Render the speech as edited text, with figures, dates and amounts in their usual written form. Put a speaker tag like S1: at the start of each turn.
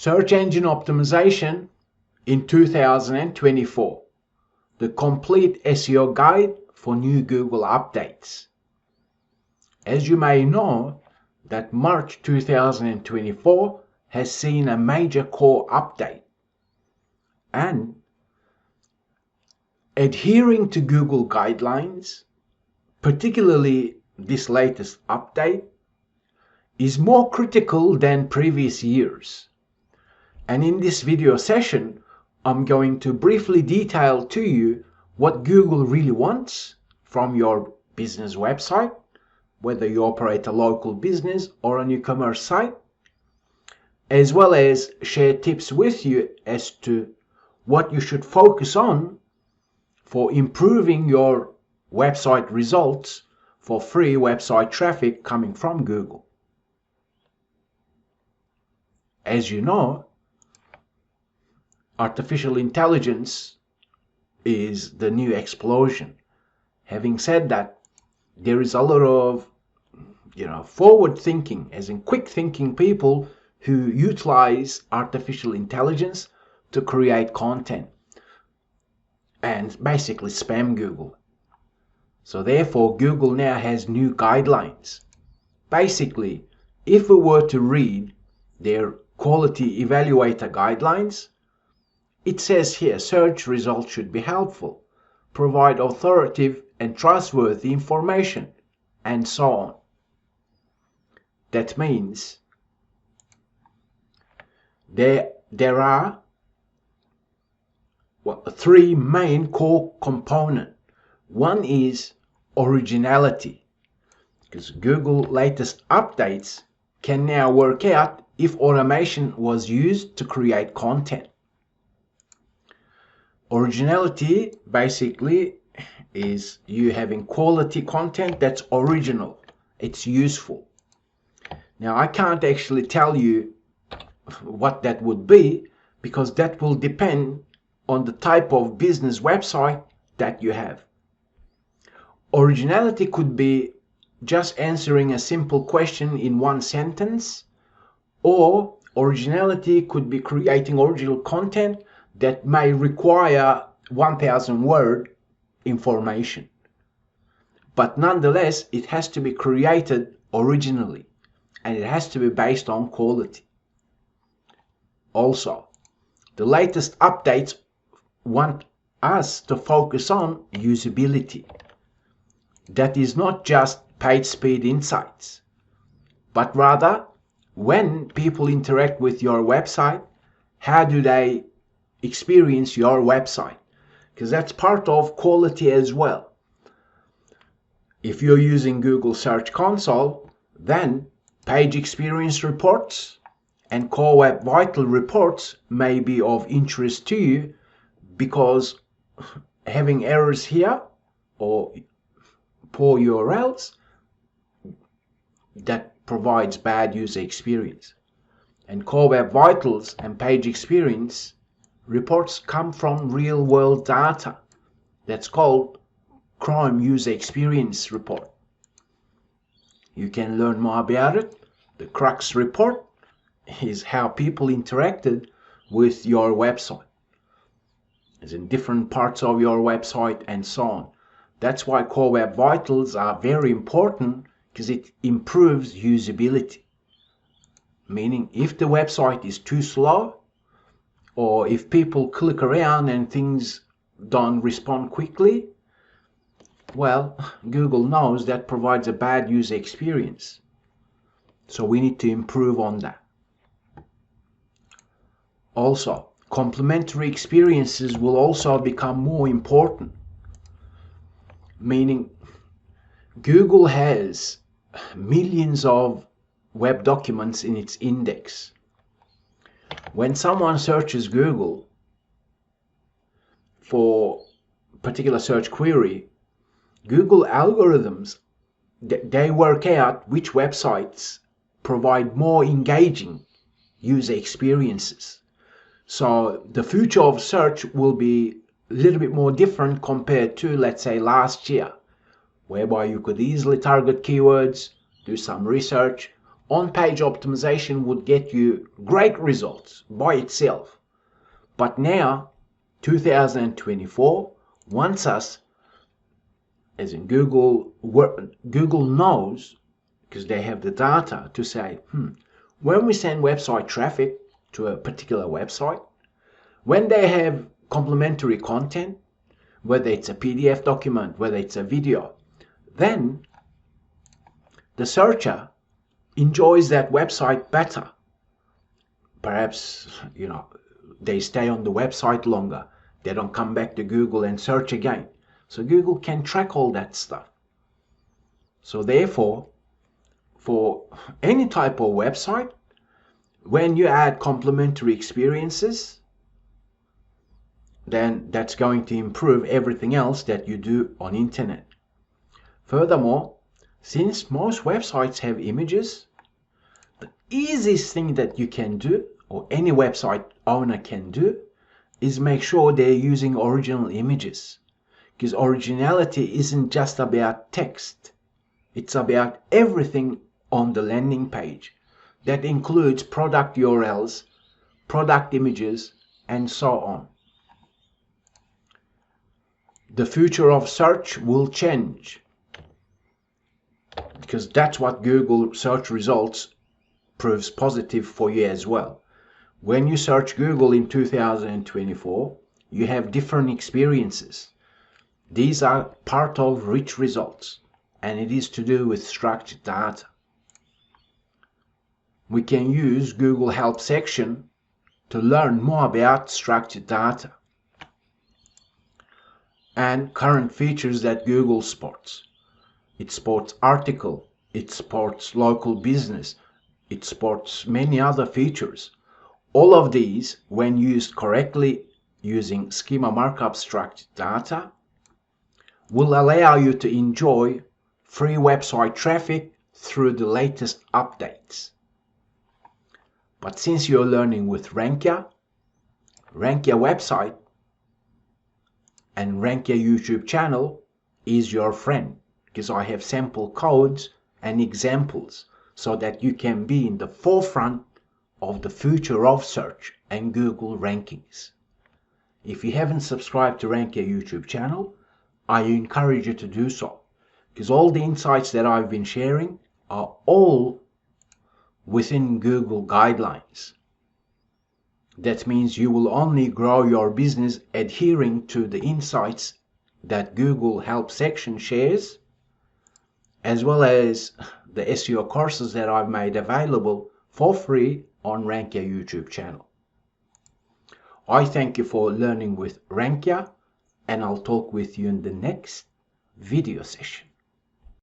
S1: Search Engine Optimization in 2024, the complete SEO guide for new Google updates. As you may know, that March 2024 has seen a major core update, and adhering to Google guidelines, particularly this latest update, is more critical than previous years. And in this video session, I'm going to briefly detail to you what Google really wants from your business website, whether you operate a local business or an e-commerce site, as well as share tips with you as to what you should focus on for improving your website results for free website traffic coming from Google. As you know, artificial intelligence is the new explosion. Having said that, there is a lot of forward thinking, as in quick thinking people who utilize artificial intelligence to create content and basically spam Google. So therefore, Google now has new guidelines. Basically, if we were to read their quality evaluator guidelines, it says here search results should be helpful, provide authoritative and trustworthy information, and so on. That means there are three main core components. One is originality, because Google latest updates can now work out if automation was used to create content. Originality basically is you having quality content that's original, it's useful. Now I can't actually tell you what that would be, because that will depend on the type of business website that you have. Originality could be just answering a simple question in one sentence, or originality could be creating original content that may require 1,000 word information. But nonetheless, it has to be created originally, and it has to be based on quality. Also, the latest updates want us to focus on usability. That is not just page speed insights, but rather when people interact with your website, how do they experience your website? Because that's part of quality as well. If you're using Google Search Console, then page experience reports and Core Web Vital reports may be of interest to you, because having errors here or poor URLs, that provides bad user experience. And Core Web Vitals and page experience reports come from real world data. That's called Chrome User Experience Report. You can learn more about it. The crux report is how people interacted with your website, as in different parts of your website and so on. That's why Core Web Vitals are very important, because it improves usability. Meaning if the website is too slow, or if people click around and things don't respond quickly, well, Google knows that provides a bad user experience. So we need to improve on that. Also, complementary experiences will also become more important. Meaning, Google has millions of web documents in its index. When someone searches Google for a particular search query, Google algorithms, they work out which websites provide more engaging user experiences. So the future of search will be a little bit more different compared to, let's say, last year, whereby you could easily target keywords, do some research, on-page optimization would get you great results by itself. But now, 2024, wants us, as in Google knows, because they have the data, to say, when we send website traffic to a particular website, when they have complementary content, whether it's a PDF document, whether it's a video, then the searcher enjoys that website better. Perhaps, they stay on the website longer. They don't come back to Google and search again. So Google can track all that stuff. So therefore, for any type of website, when you add complementary experiences, then that's going to improve everything else that you do on internet. Furthermore, since most websites have images, the easiest thing that you can do, or any website owner can do, is make sure they're using original images. Because originality isn't just about text. It's about everything on the landing page. That includes product URLs, product images, and so on. The future of search will change, because that's what Google search results proves positive for you as well. When you search Google in 2024, you have different experiences. These are part of rich results, and it is to do with structured data. We can use Google Help section to learn more about structured data and current features that Google supports. It supports article, it supports local business, it supports many other features. All of these, when used correctly using schema markup structured data, will allow you to enjoy free website traffic through the latest updates. But since you're learning with Rankia website and Rankia YouTube channel is your friend, because I have sample codes and examples so that you can be in the forefront of the future of search and Google rankings. If you haven't subscribed to Rankia YouTube channel, I encourage you to do so, because all the insights that I've been sharing are all within Google guidelines. That means you will only grow your business adhering to the insights that Google Help section shares, as well as the SEO courses that I've made available for free on Rankia YouTube channel. I thank you for learning with Rankia, and I'll talk with you in the next video session.